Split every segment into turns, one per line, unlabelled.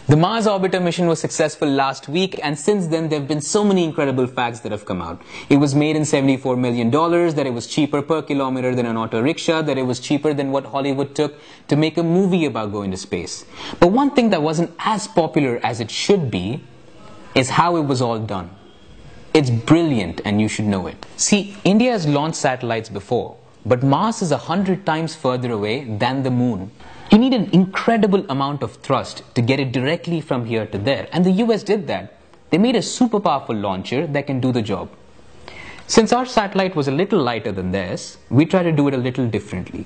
The Mars Orbiter mission was successful last week, and since then there have been so many incredible facts that have come out. It was made in $74 million, that it was cheaper per kilometer than an auto rickshaw, that it was cheaper than what Hollywood took to make a movie about going to space. But one thing that wasn't as popular as it should be is how it was all done. It's brilliant and you should know it. See, India has launched satellites before, but Mars is 100 times further away than the moon. You need an incredible amount of thrust to get it directly from here to there. And the US did that. They made a super powerful launcher that can do the job. Since our satellite was a little lighter than theirs, we tried to do it a little differently.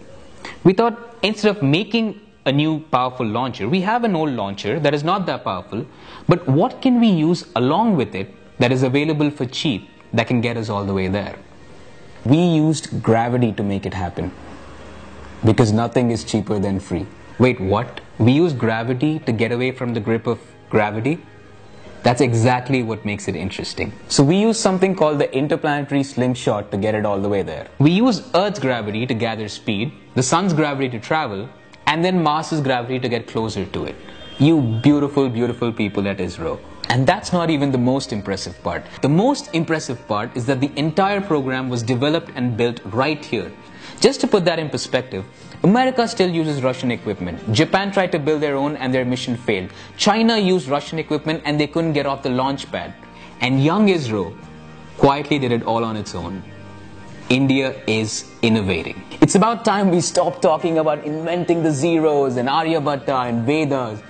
We thought instead of making a new powerful launcher, we have an old launcher that is not that powerful, but what can we use along with it that is available for cheap that can get us all the way there? We used gravity to make it happen. Because nothing is cheaper than free. Wait, what? We use gravity to get away from the grip of gravity? That's exactly what makes it interesting. So we use something called the interplanetary slingshot to get it all the way there. We use Earth's gravity to gather speed, the Sun's gravity to travel, and then Mars's gravity to get closer to it. You beautiful, beautiful people at ISRO. And that's not even the most impressive part. The most impressive part is that the entire program was developed and built right here. Just to put that in perspective, America still uses Russian equipment. Japan tried to build their own and their mission failed. China used Russian equipment and they couldn't get off the launch pad. And young ISRO quietly did it all on its own. India is innovating. It's about time we stop talking about inventing the zeros and Aryabhatta and Vedas.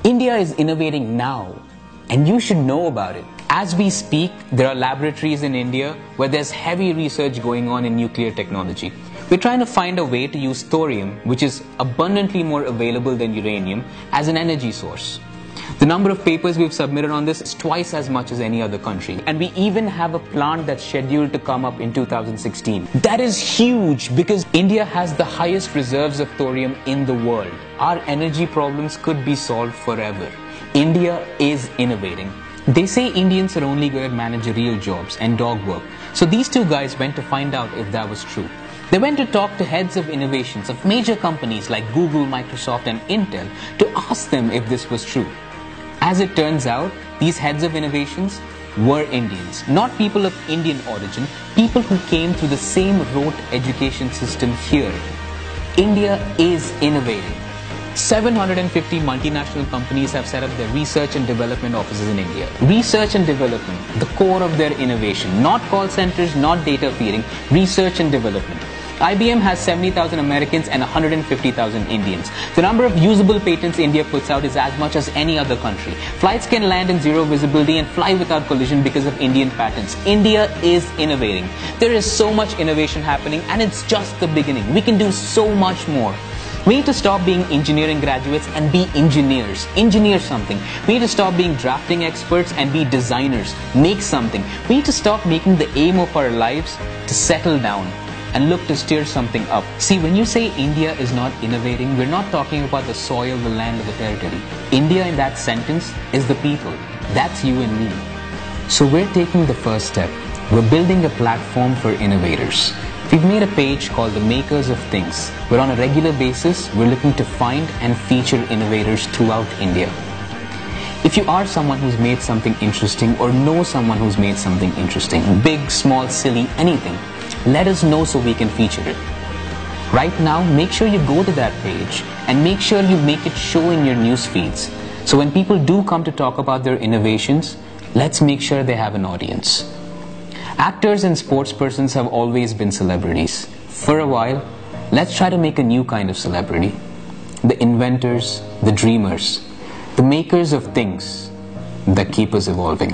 India is innovating now, and you should know about it. As we speak, there are laboratories in India where there's heavy research going on in nuclear technology. We're trying to find a way to use thorium, which is abundantly more available than uranium, as an energy source. The number of papers we've submitted on this is twice as much as any other country. And we even have a plant that's scheduled to come up in 2016. That is huge because India has the highest reserves of thorium in the world. Our energy problems could be solved forever. India is innovating. They say Indians are only good at managerial jobs and dog work. So these two guys went to find out if that was true. They went to talk to heads of innovations of major companies like Google, Microsoft and Intel to ask them if this was true. As it turns out, these heads of innovations were Indians, not people of Indian origin, people who came through the same rote education system here. India is innovating. 750 multinational companies have set up their research and development offices in India. Research and development, the core of their innovation, not call centers, not data feeding, research and development. IBM has 70,000 Americans and 150,000 Indians. The number of usable patents India puts out is as much as any other country. Flights can land in zero visibility and fly without collision because of Indian patents. India is innovating. There is so much innovation happening and it's just the beginning. We can do so much more. We need to stop being engineering graduates and be engineers. Engineer something. We need to stop being drafting experts and be designers. Make something. We need to stop making the aim of our lives to settle down and look to steer something up. See, when you say India is not innovating, we're not talking about the soil, the land, or the territory. India in that sentence is the people. That's you and me. So we're taking the first step. We're building a platform for innovators. We've made a page called The Makers of Things, where on a regular basis, we're looking to find and feature innovators throughout India. If you are someone who's made something interesting or know someone who's made something interesting, big, small, silly, anything, let us know so we can feature it. Right now, make sure you go to that page and make sure you make it show in your news feeds. So when people do come to talk about their innovations, let's make sure they have an audience. Actors and sportspersons have always been celebrities. For a while, let's try to make a new kind of celebrity. The inventors, the dreamers, the makers of things that keep us evolving.